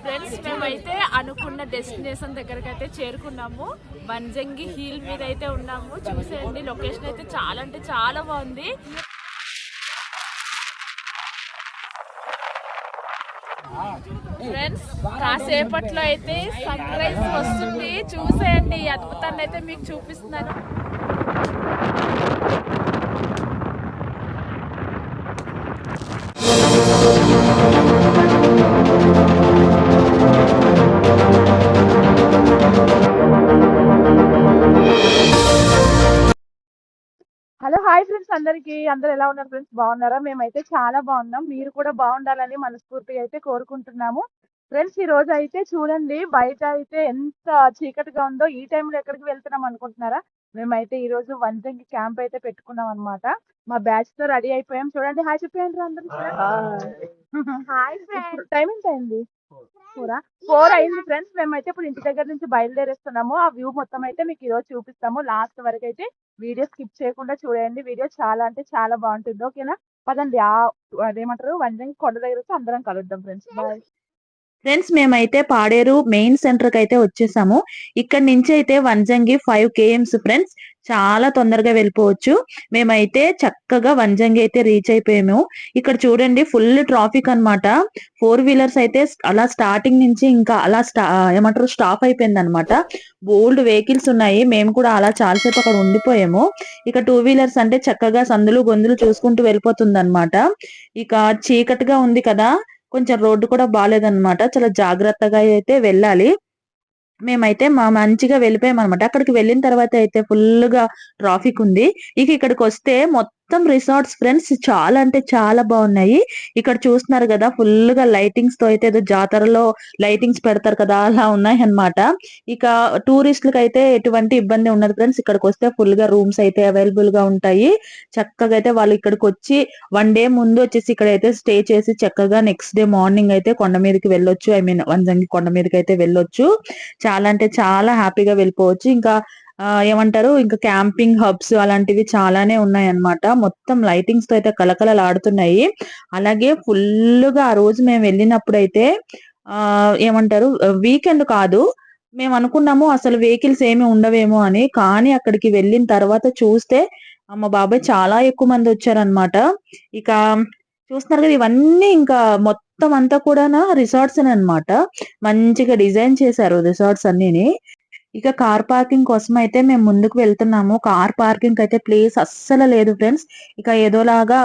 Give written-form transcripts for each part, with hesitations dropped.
Friends మేమైతే అనుకున్న destination దగ్గరకు అయితే చేరుకున్నాము. వంజంగి హిల్ మీద అయితే ఉన్నాము. చూసేయండి, లొకేషన్ అయితే చాలా అంటే చాలా బాగుంది. ఫ్రెండ్స్ కాసేపట్లో అయితే సన్ రైజ్ వస్తుంది. చూసేయండి, ఈ అద్భుతాన్ని అయితే మీకు చూపిస్తున్నాను. హలో, హాయ్ ఫ్రెండ్స్, అందరూ ఎలా ఉన్నారు ఫ్రెండ్స్? బాగున్నారా? మేమైతే చాలా బాగున్నాం. మీరు కూడా బాగుండాలని మనస్ఫూర్తిగా అయితే కోరుకుంటున్నాము. ఫ్రెండ్స్ ఈ రోజు అయితే చూడండి, బయట అయితే ఎంత చీకటిగా ఉందో. ఈ టైంలో ఎక్కడికి వెళ్తున్నాం అనుకుంటున్నారా? మేమైతే ఈ రోజు వంజంగి క్యాంప్ అయితే పెట్టుకున్నాం అనమాట. మా బ్యాచ్ తో రెడీ అయిపోయాం. చూడండి, హాయ్ చెప్పండి అందరూ. Hi friends. టైం ఎంత అయింది? 4 అయింది ఫ్రెండ్స్. మేమైతే ఇప్పుడు ఇంటి దగ్గర నుంచి బయలుదేరేస్తున్నాము. ఆ వ్యూ మొత్తం అయితే మీకు ఈ రోజు చూపిస్తాము. లాస్ట్ వరకు అయితే వీడియో స్కిప్ చేయకుండా చూడండి. వీడియో చాలా అంటే చాలా బాగుంటుంది. ఓకేనా? పదండి, అదేమంటారు, వంజంగి కొండ దగ్గర వచ్చి అందరం కలుద్దాం ఫ్రెండ్స్. Bye friends. మేమైతే పాడేరు మెయిన్ సెంటర్ కి అయితే వచ్చేసాము. ఇక్కడ నుంచి అయితే వంజంగి 5 km ఫ్రెండ్స్. చాలా తొందరగా వెళ్ళిపోవచ్చు. మేమైతే చక్కగా వంజంగి అయితే రీచ్ అయిపోయాము. ఇక్కడ చూడండి, ఫుల్ ట్రాఫిక్ అన్నమాట. 4 వీలర్స్ అయితే అలా స్టార్టింగ్ నుంచి ఇంకా అలా ఏమంటారు స్టాప్ అయిపోయింది అనమాట. బోల్డ్ వెహికల్స్ ఉన్నాయి. మేము కూడా అలా చాలాసేపు అక్కడ ఉండిపోయాము. ఇక 2 వీలర్స్ అంటే చక్కగా సందులు గొంతులు చూసుకుంటూ వెళ్ళిపోతుంది అనమాట. ఇక చీకటిగా ఉంది కదా, కొంచెం రోడ్డు కూడా బాగాలేదన్నమాట. చాలా జాగ్రత్తగా అయితే వెళ్ళాలి. మేమైతే మంచిగా వెళ్ళిపోయాం అనమాట. అక్కడికి వెళ్ళిన తర్వాత అయితే ఫుల్ గా ట్రాఫిక్ ఉంది. ఇక ఇక్కడికి వస్తే మొత్తం రిసార్ట్స్ ఫ్రెండ్స్, చాలా అంటే చాలా బాగున్నాయి. ఇక్కడ చూస్తున్నారు కదా, ఫుల్ గా లైటింగ్స్ తో అయితే ఏదో జాతరలో లైటింగ్స్ పెడతారు కదా, అలా ఉన్నాయి అన్నమాట. ఇక టూరిస్టులకు అయితే ఎటువంటి ఇబ్బంది ఉండదు ఫ్రెండ్స్. ఇక్కడికి వస్తే ఫుల్ గా రూమ్స్ అయితే అవైలబుల్ గా ఉంటాయి. చక్కగా అయితే వాళ్ళు ఇక్కడికి వచ్చి 1 డే ముందు వచ్చేసి ఇక్కడైతే స్టే చేసి చక్కగా నెక్స్ట్ డే మార్నింగ్ అయితే కొండ మీదకి వెళ్ళొచ్చు. వంజంగి కొండ మీదకి అయితే వెళ్ళొచ్చు. చాలా అంటే చాలా హ్యాపీగా వెళ్ళిపోవచ్చు. ఇంకా ఏమంటారు, ఇంకా క్యాంపింగ్ హబ్స్ అలాంటివి చాలానే ఉన్నాయి అన్నమాట. మొత్తం లైటింగ్స్ తో అయితే కలకలలాడుతున్నాయి. అలాగే ఫుల్ గా ఆ రోజు మేము వెళ్ళినప్పుడు అయితే ఏమంటారు, వీకెండ్ కాదు. మేము అనుకున్నాము అసలు వెహికల్స్ ఏమి ఉండవేమో అని. కానీ అక్కడికి వెళ్ళిన తర్వాత చూస్తే అమ్మ బాబాయ్ చాలా ఎక్కువ మంది వచ్చారనమాట. ఇక చూస్తున్నారు కదా, ఇవన్నీ ఇంకా మొత్తం అంతా కూడా రిసార్ట్స్ అన్నమాట. మంచిగా డిజైన్ చేశారు రిసార్ట్స్ అన్నిని. ఇక కార్ పార్కింగ్ కోసం అయితే మేము ముందుకు వెళ్తున్నాము. కార్ పార్కింగ్ అయితే ప్లేస్ అస్సలు లేదు ఫ్రెండ్స్. ఇక ఏదోలాగా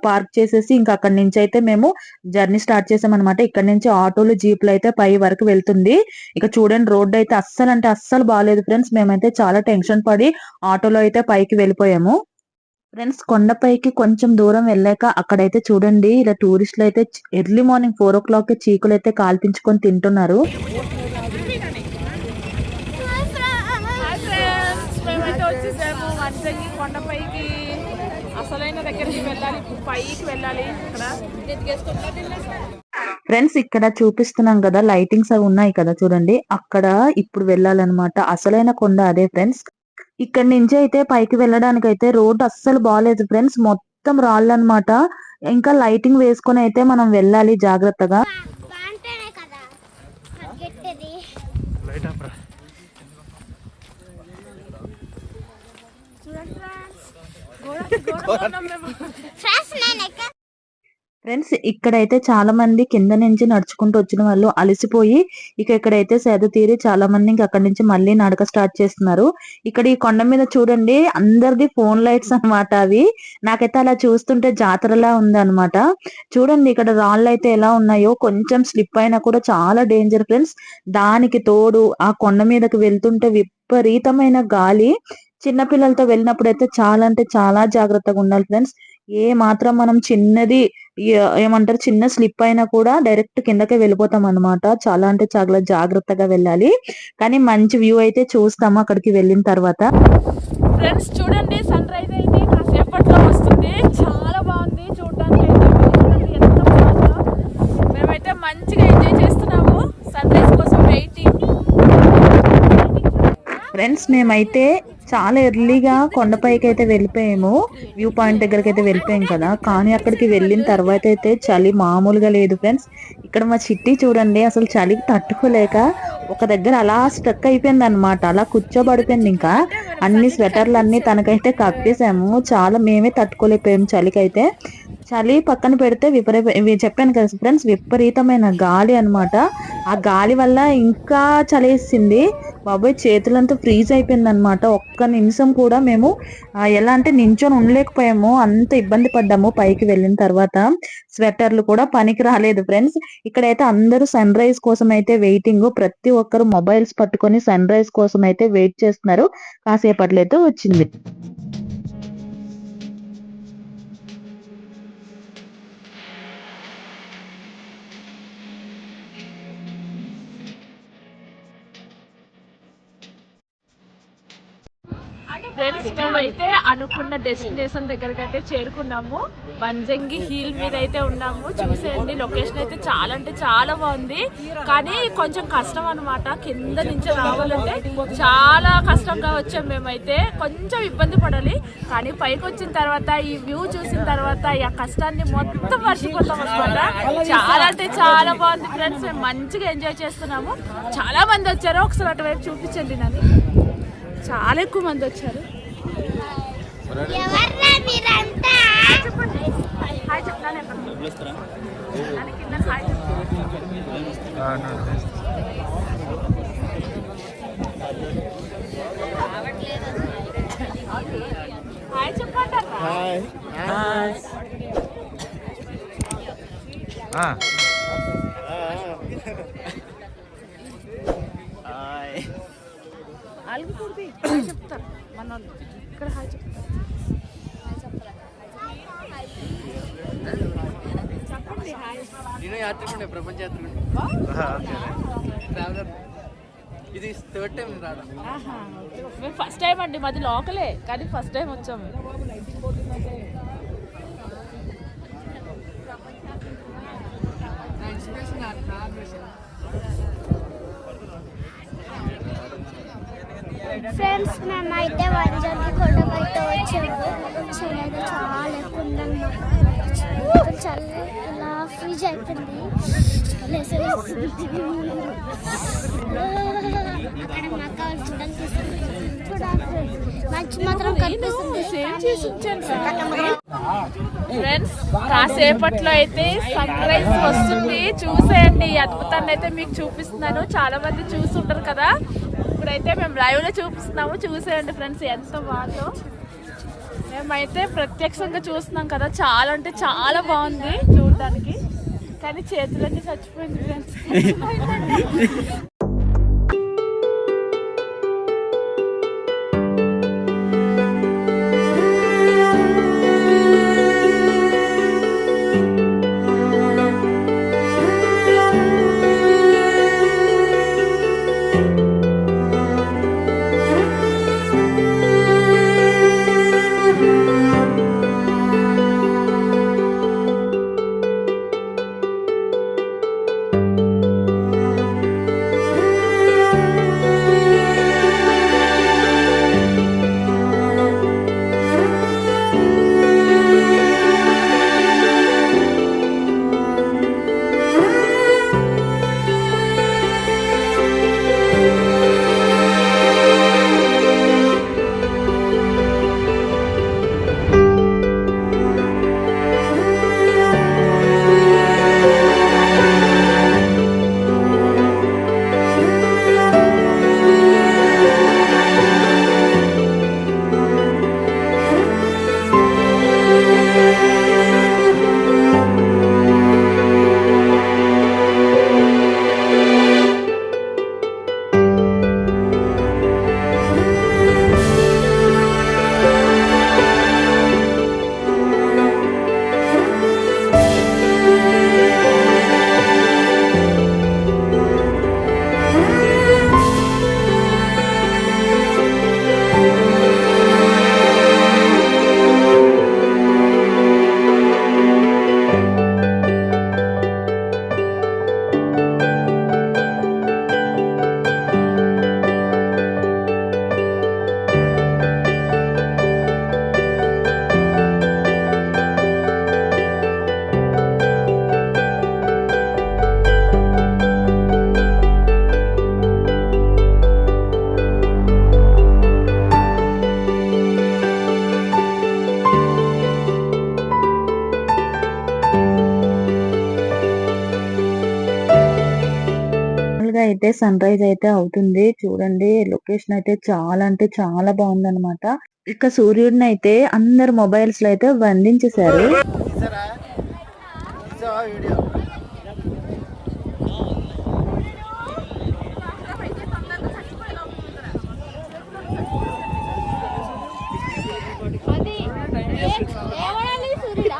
పార్క్ చేసేసి ఇంకా అక్కడి నుంచి అయితే మేము జర్నీ స్టార్ట్ చేసాం అనమాట. ఇక్కడ నుంచి ఆటోలు జీపులు అయితే పై వరకు వెళ్తుంది. ఇక చూడండి, రోడ్డు అయితే అస్సలు అంటే అస్సలు బాగాలేదు ఫ్రెండ్స్. మేమైతే చాలా టెన్షన్ పడి ఆటోలో అయితే పైకి వెళ్ళిపోయాము ఫ్రెండ్స్. కొండపైకి కొంచెం దూరం వెళ్ళాక అక్కడైతే చూడండి, ఇలా టూరిస్టులు అయితే ఎర్లీ మార్నింగ్ 4 o'clock చీకులు అయితే కాల్పించుకొని తింటున్నారు. వంజంగి కొండపైకి అసలైన దగ్గరికి వెళ్ళాలి, పైకి వెళ్ళాలి. ఫ్రెండ్స్ ఇక్కడ చూపిస్తున్నాం కదా, లైటింగ్స్ అవి ఉన్నాయి కదా చూడండి, అక్కడ ఇప్పుడు వెళ్ళాలన్నమాట. అసలైన కొండ అదే ఫ్రెండ్స్. ఇక్కడ నుంచి అయితే పైకి వెళ్ళడానికి అయితే రోడ్డు అస్సలు బాగాలేదు ఫ్రెండ్స్. మొత్తం రాళ్ళు అన్నమాట. ఇంకా లైటింగ్ వేసుకొని అయితే మనం వెళ్ళాలి జాగ్రత్తగా. ఫ్రెండ్స్ ఇక్కడైతే చాలా మంది కింద నుంచి నడుచుకుంటూ వచ్చిన వాళ్ళు అలసిపోయి ఇక ఇక్కడైతే సేద తీరి చాలా మంది ఇంకా అక్కడి నుంచి మళ్ళీ నడక స్టార్ట్ చేస్తున్నారు. ఇక్కడ ఈ కొండ మీద చూడండి, అందరిది ఫోన్ లైట్స్ అన్నమాట. అవి నాకైతే అలా చూస్తుంటే జాతరలా ఉంది అనమాట. చూడండి ఇక్కడ రాళ్ళు అయితే ఎలా ఉన్నాయో, కొంచెం స్లిప్ అయినా కూడా చాలా డేంజర్ ఫ్రెండ్స్. దానికి తోడు ఆ కొండ మీదకి వెళ్తుంటే విపరీతమైన గాలి. చిన్నపిల్లలతో వెళ్ళినప్పుడు అయితే చాలా అంటే చాలా జాగ్రత్తగా ఉండాలి ఫ్రెండ్స్. ఏ మాత్రం మనం చిన్నది ఏమంటారు చిన్న స్లిప్ అయినా కూడా డైరెక్ట్ కిందకే వెళ్ళిపోతాం అనమాట. చాలా అంటే చాలా జాగ్రత్తగా వెళ్ళాలి. కానీ మంచి వ్యూ అయితే చూస్తాము అక్కడికి వెళ్ళిన తర్వాత. ఫ్రెండ్స్ చూడండి, సన్ రైజ్ అయితే కాసేపట్లో వస్తుంది. చాలా బాగుంది చూడడానికి అయితే. ఎంత బాగుందో, మేమైతే మంచిగా ఎంజాయ్ చేస్తున్నాము. సన్ రైజ్ కోసం వెయిటింగ్. ఫ్రెండ్స్ మేమైతే చాలా ఎర్లీగా కొండపైకి అయితే వెళ్ళిపోయాము, వ్యూ పాయింట్ దగ్గరికి అయితే వెళ్ళిపోయాం కదా. కానీ అక్కడికి వెళ్ళిన తర్వాత అయితే చలి మామూలుగా లేదు ఫ్రెండ్స్. ఇక్కడ మా చిట్టి చూడండి, అసలు చలికి తట్టుకోలేక ఒక దగ్గర అలా స్ట్రక్ అయిపోయింది అనమాట, అలా కూర్చోబడిపోయింది. ఇంకా అన్ని స్వెటర్లు అన్ని తనకైతే కప్పేసాము, చాలా మేమే తట్టుకోలేకపోయాము చలికైతే. చలి పక్కన పెడితే చెప్పాను కదా ఫ్రెండ్స్, విపరీతమైన గాలి అనమాట. ఆ గాలి వల్ల ఇంకా చలేసింది బాబోయ్, చేతులంతా ఫ్రీజ్ అయిపోయింది అనమాట. ఒక్క నిమిషం కూడా మేము ఎలా అంటే నించొని ఉండలేకపోయాము, అంత ఇబ్బంది పడ్డాము. పైకి వెళ్ళిన తర్వాత స్వెటర్లు కూడా పనికి రాలేదు ఫ్రెండ్స్. ఇక్కడైతే అందరూ సన్ రైజ్ కోసం అయితే వెయిటింగ్, ప్రతి ఒక్కరు మొబైల్స్ పట్టుకొని సన్ రైజ్ కోసం అయితే వెయిట్ చేస్తున్నారు. కాసేపట్లో అయితే వచ్చింది. ఫ్రెండ్స్ మేమైతే అనుకున్న డెస్టినేషన్ దగ్గరికి అయితే చేరుకున్నాము. వంజంగి హిల్ మీద అయితే ఉన్నాము. చూసేయండి, లొకేషన్ అయితే చాలా అంటే చాలా బాగుంది. కానీ కొంచెం కష్టం అనమాట, కింద నుంచి రావాలంటే చాలా కష్టంగా వచ్చాం. మేమైతే కొంచెం ఇబ్బంది పడాలి, కానీ పైకి వచ్చిన తర్వాత ఈ వ్యూ చూసిన తర్వాత ఆ కష్టాన్ని మొత్తం మర్చిపోతాం అనమాట. చాలా అంటే చాలా బాగుంది ఫ్రెండ్స్, మేము మంచిగా ఎంజాయ్ చేస్తున్నాము. చాలా మంది వచ్చారు, ఒకసారి అటువైపు చూపించండి. నన్ను చాలా ఎక్కువ మంది వచ్చారు. హాయ్ చెప్పండి. అలుగుతుంది చెప్తారు మన వాళ్ళు ఇక్కడ. హాయ్ చెప్తారు, చెప్పండి. హాయ్. నేను యాత్రికుండే, ప్రపంచ యాత్రికుండే, ట్రావెలర్. ఇది థర్డ్ టైం రావడం. మేము ఫస్ట్ టైం అండి, మాది లోకలే కానీ ఫస్ట్ టైం వచ్చాము. ఫ్రెండ్స్ మేమైతే వంజంగి కొండపైతే వచ్చాము. చలి చాలా ఎక్కువ ఉందన్నమాట, చలి ఇలా ఫ్రీజ్ అయిపోయింది. అక్కడ మాకు చూడండి, మంచి మాత్రం కనిపిస్తుంది. ఫ్రెండ్స్ కాసేపట్లో అయితే సన్ రైజ్ వస్తుంది, చూసేయండి. ఈ అద్భుతాన్ని అయితే మీకు చూపిస్తున్నాను. చాలా మంది చూస్తుంటారు కదా, ఇప్పుడైతే మేము లైవ్ లో చూపిస్తున్నాము. చూసేయండి ఫ్రెండ్స్, ఎంత బాగుందో. మేమైతే ప్రత్యక్షంగా చూస్తున్నాం కదా, చాలా అంటే చాలా బాగుంది చూడడానికి. కానీ చేతులన్నీ చచ్చిపోయింది ఫ్రెండ్స్. అయితే సన్ రైజ్ అయితే అవుతుంది. చూడండి లొకేషన్ అయితే చాలా అంటే చాలా బాగుందన్నమాట. ఇక సూర్యుడిని అయితే అందరు మొబైల్స్ లో అయితే బంధించేశారు. తీసారా తీసావా వీడియో? అది ఏమనాలి సూర్యుడా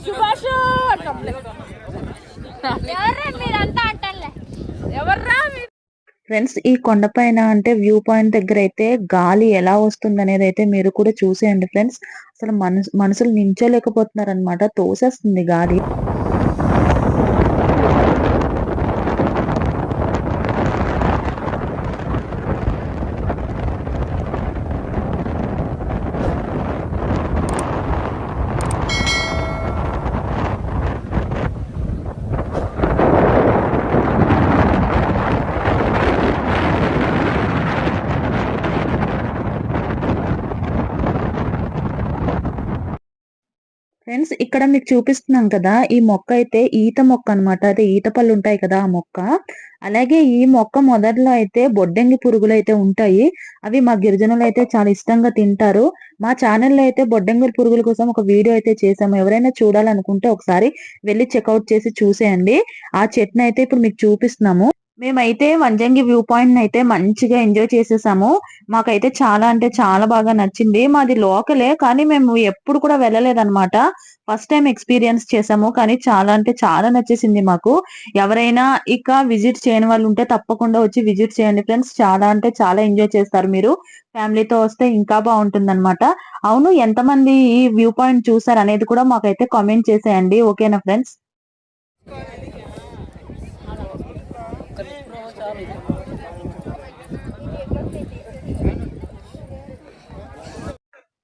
సుభాష్ అంటాంలే. ఎవర్రా మీరంతా అంటారులే ఎవర్రా మీరు? ఫ్రెండ్స్ ఈ కొండపైన అంటే వ్యూ పాయింట్ దగ్గర అయితే గాలి ఎలా వస్తుంది అనేది అయితే మీరు కూడా చూసేయండి ఫ్రెండ్స్. అసలు మనుషులు నించోలేకపోతున్నారు అనమాట, తోసేస్తుంది గాలి. ఫ్రెండ్స్ ఇక్కడ మీకు చూపిస్తున్నాం కదా, ఈ మొక్క అయితే ఈత మొక్క అన్నమాట. అదే ఈత పళ్ళు ఉంటాయి కదా ఆ మొక్క. అలాగే ఈ మొక్క మొదట్లో అయితే బొడ్డెంగి పురుగులు అయితే ఉంటాయి. అవి మా గిరిజనులు అయితే చాలా ఇష్టంగా తింటారు. మా ఛానల్లో అయితే బొడ్డెంగి పురుగుల కోసం ఒక వీడియో అయితే చేసాము. ఎవరైనా చూడాలనుకుంటే ఒకసారి వెళ్ళి చెక్అవుట్ చేసి చూసేయండి. ఆ చెట్టుని అయితే ఇప్పుడు మీకు చూపిస్తున్నాము. మేమైతే వంజంగి వ్యూ పాయింట్ అయితే మంచిగా ఎంజాయ్ చేసేసాము. మాకైతే చాలా అంటే చాలా బాగా నచ్చింది. మాది లోకలే కానీ మేము ఎప్పుడు కూడా వెళ్ళలేదన్నమాట. ఫస్ట్ టైం ఎక్స్పీరియన్స్ చేసాము కానీ చాలా అంటే చాలా నచ్చేసింది మాకు. ఎవరైనా ఇక విజిట్ చేయని వాళ్ళు ఉంటే తప్పకుండా వచ్చి విజిట్ చేయండి ఫ్రెండ్స్. చాలా అంటే చాలా ఎంజాయ్ చేస్తారు మీరు. ఫ్యామిలీతో వస్తే ఇంకా బాగుంటుంది. అవును, ఎంతమంది ఈ వ్యూ పాయింట్ చూసారు అనేది కూడా మాకైతే కామెంట్ చేసేయండి. ఓకేనా ఫ్రెండ్స్?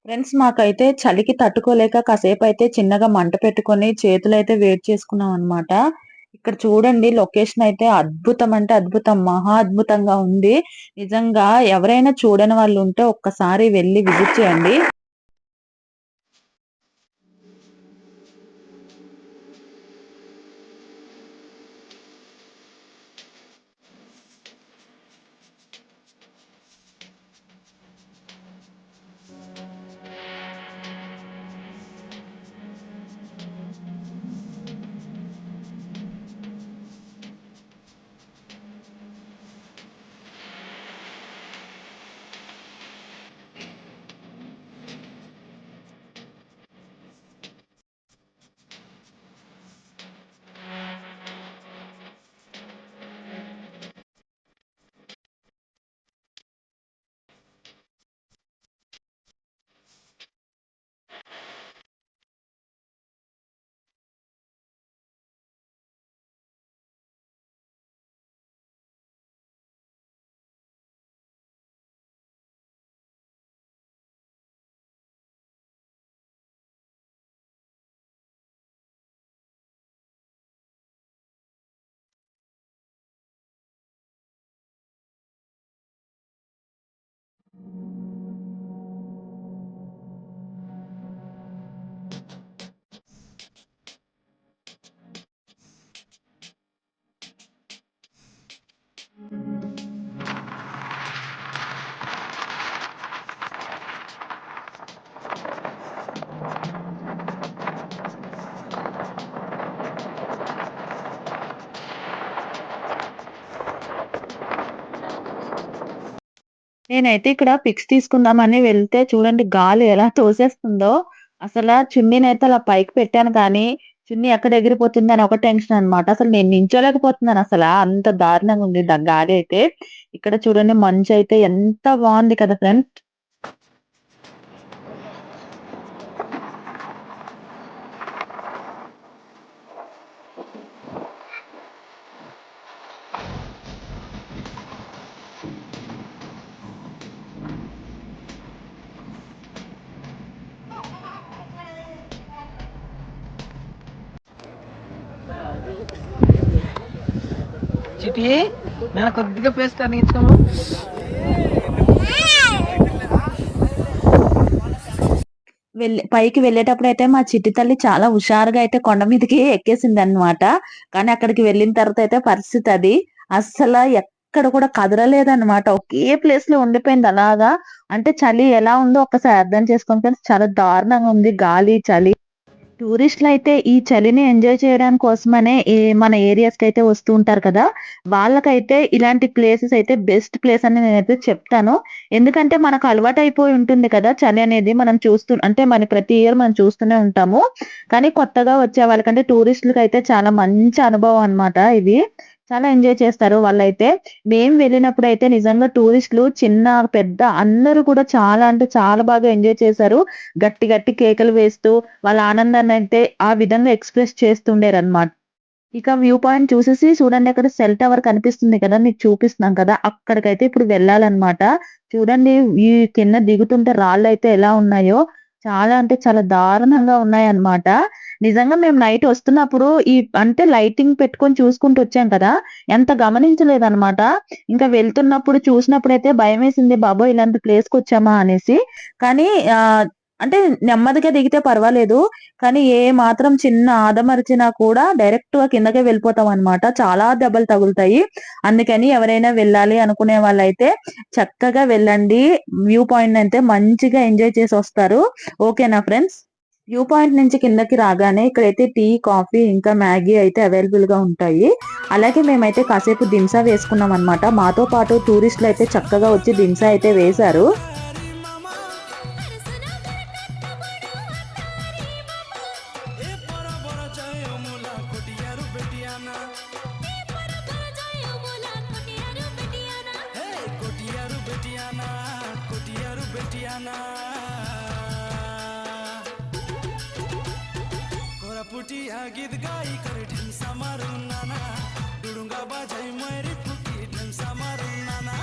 ఫ్రెండ్స్ మాకైతే చలికి తట్టుకోలేక కాసేపు అయితే చిన్నగా మంట పెట్టుకొని చేతులు అయితే వేడి చేసుకున్నాం అనమాట. ఇక్కడ చూడండి లొకేషన్ అయితే అద్భుతం అంటే అద్భుతం, మహా అద్భుతంగా ఉంది. నిజంగా ఎవరైనా చూడని వాళ్ళు ఉంటే ఒక్కసారి వెళ్ళి విజిట్ చేయండి. నేనైతే ఇక్కడ పిక్స్ తీసుకుందామని వెళ్తే చూడండి గాలి ఎలా తోసేస్తుందో. అసలు చున్నీనైతే అలా పైకి పెట్టాను కానీ చున్నీ ఎక్కడ ఎగిరిపోతుంది అని ఒక టెన్షన్ అన్నమాట. అసలు నేను నించోలేకపోతున్నాను, అసలు అంత దారుణంగా ఉంది గాలి అయితే. ఇక్కడ చూడండి మంచు అయితే ఎంత బాగుంది కదా ఫ్రెండ్స్. చిటి నేను కొద్దిగా పేస్ట్ అని ఇచ్చాము. పైకి వెళ్ళేటప్పుడు అయితే మా చిట్టి తల్లి చాలా హుషారుగా అయితే కొండ మీదకి ఎక్కేసింది అనమాట. కానీ అక్కడికి వెళ్ళిన తర్వాత అయితే పరిస్థితి అది అస్సలు ఎక్కడ కూడా కదలలేదన్నమాట. ఒకే ప్లేస్ లో ఉండిపోయింది అలాగా. అంటే చలి ఎలా ఉందో ఒక్కసారి అర్థం చేసుకోండి ఫ్రెండ్స్. చాలా దారుణంగా ఉంది గాలి, చలి. టూరిస్టులు అయితే ఈ చలిని ఎంజాయ్ చేయడానికి కోసమనే మన ఏరియాస్ కి అయితే వస్తూ ఉంటారు కదా. వాళ్ళకైతే ఇలాంటి ప్లేసెస్ అయితే బెస్ట్ ప్లేస్ అని నేనైతే చెప్తాను. ఎందుకంటే మనకు అలవాటు అయిపోయి ఉంటుంది కదా చలి అనేది. మనం అంటే మన ప్రతి ఇయర్ మనం చూస్తూనే ఉంటాము. కానీ కొత్తగా వచ్చే వాళ్ళకంటే టూరిస్టులకి అయితే చాలా మంచి అనుభవం అన్నమాట ఇది. చాలా ఎంజాయ్ చేస్తారు వాళ్ళైతే. మేము వెళ్ళినప్పుడైతే నిజంగా టూరిస్టులు చిన్న, పెద్ద అందరూ కూడా చాలా అంటే చాలా బాగా ఎంజాయ్ చేశారు. గట్టి గట్టి కేకలు వేస్తూ వాళ్ళ ఆనందాన్ని అయితే ఆ విధంగా ఎక్స్‌ప్రెస్ చేస్తుండేరన్నమాట. ఇక వ్యూ పాయింట్ చూసేసి చూడండి, అక్కడ సెల్ టవర్ కనిపిస్తుంది కదా! మీకు చూపిస్తున్నాం కదా! అక్కడికైతే ఇప్పుడు వెళ్ళాలన్నమాట. చూడండి ఈ కింద దిగుతుంటే రాళ్ళైతే ఎలా ఉన్నాయో, చాలా అంటే చాలా దారుణంగా ఉన్నాయన్నమాట. నిజంగా మేము నైట్ వస్తున్నప్పుడు అంటే లైటింగ్ పెట్టుకొని చూసుకుంటూ వచ్చాం కదా! ఎంత గమనించలేదన్నమాట. ఇంకా వెళ్తున్నప్పుడు చూసినప్పుడైతే భయమేసింది. బాబోయ్! ఇలాంటి ప్లేస్‌కొచ్చామా అనేసి. కానీ అంటే నెమ్మదిగా దిగితే పర్వాలేదు. కానీ ఏ మాత్రం చిన్న ఆదమరిచినా కూడా డైరెక్ట్‌గా కిందకే వెళ్ళిపోతామన్నమాట. చాలా దెబ్బలు తగులుతాయి. అందుకని ఎవరైనా వెళ్ళాలి అనుకునే వాళ్ళైతే చక్కగా వెళ్ళండి. వ్యూ పాయింట్‌నైతే మంచిగా ఎంజాయ్ చేసొస్తారు. ఓకేనా ఫ్రెండ్స్? వ్యూ పాయింట్ నుంచి కిందకి రాగానే ఇక్కడైతే టీ, కాఫీ ఇంకా మ్యాగీ అయితే అవైలబుల్‌గా ఉంటాయి. అలాగే మేమైతే కాసేపు దింసా వేసుకున్నామన్నమాట. మాతో పాటు టూరిస్టులు అయితే చక్కగా వచ్చి దింసా అయితే వేశారు. पुटिया गीत गाई करे ढेमसा मारू नाना डुडुंगा बाजाई मेरी फुकी ढेमसा मारू नाना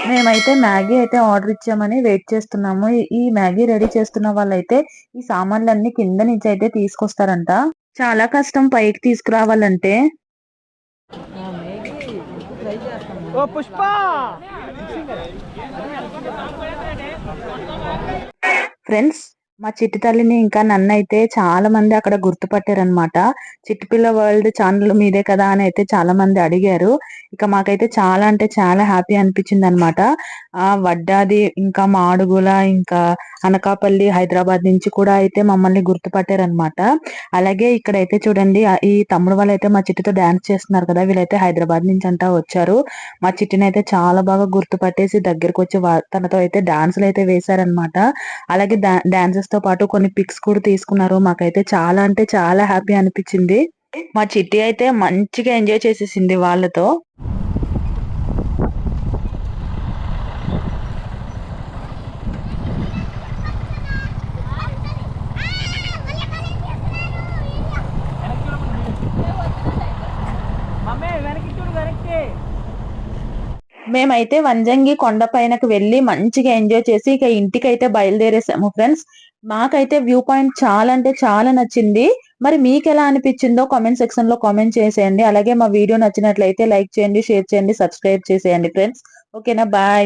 మేమైతే మ్యాగీ అయితే ఆర్డర్ ఇచ్చామని వెయిట్ చేస్తున్నాము. ఈ మ్యాగీ రెడీ చేస్తున్న వాళ్ళైతే ఈ సామాన్లన్నీ కింద నుంచి అయితే తీసుకొస్తారంట. చాలా కష్టం పైకి తీసుకురావాలంటే. ఫ్రెండ్స్, మా చిట్టి తల్లిని ఇంకా నన్నైతే చాలా మంది అక్కడ గుర్తుపట్టారనమాట. చిట్టిపిల్ల వరల్డ్ ఛానల్ మీదే కదా అని అయితే చాలా మంది అడిగారు. ఇక మాకైతే చాలా అంటే చాలా హ్యాపీ అనిపించింది అనమాట. వడ్డాది ఇంకా మాడుగుల ఇంకా అనకాపల్లి, హైదరాబాద్ నుంచి కూడా అయితే మమ్మల్ని గుర్తుపట్టారనమాట. అలాగే ఇక్కడైతే చూడండి, ఈ తమ్ముడు వాళ్ళైతే మా చిట్టితో డాన్స్ చేస్తున్నారు కదా, వీళ్ళైతే హైదరాబాద్ నుంచి అంటా వచ్చారు. మా చిట్టిని అయితే చాలా బాగా గుర్తుపట్టేసి దగ్గరకు వచ్చి తనతో అయితే డాన్సులు అయితే వేశారనమాట. అలాగే డాన్సెస్ తో పాటు కొన్ని పిక్స్ కూడా తీసుకున్నారు. మాకైతే చాలా అంటే చాలా హ్యాపీ అనిపించింది. మా చిట్టి అయితే మంచిగా ఎంజాయ్ చేసేసింది వాళ్ళతో. మేమైతే వంజంగి కొండ పైనకు వెళ్ళి మంచిగా ఎంజాయ్ చేసి ఇక ఇంటికైతే బయలుదేరేసాము ఫ్రెండ్స్. మాకైతే వ్యూ పాయింట్ చాలా అంటే చాలా నచ్చింది. మరి మీకు ఎలా అనిపించిందో కామెంట్ సెక్షన్ లో కామెంట్ చేసేయండి. అలాగే మా వీడియో నచ్చినట్లయితే లైక్ చేయండి, షేర్ చేయండి, సబ్స్క్రైబ్ చేసేయండి ఫ్రెండ్స్. ఓకేనా, బాయ్.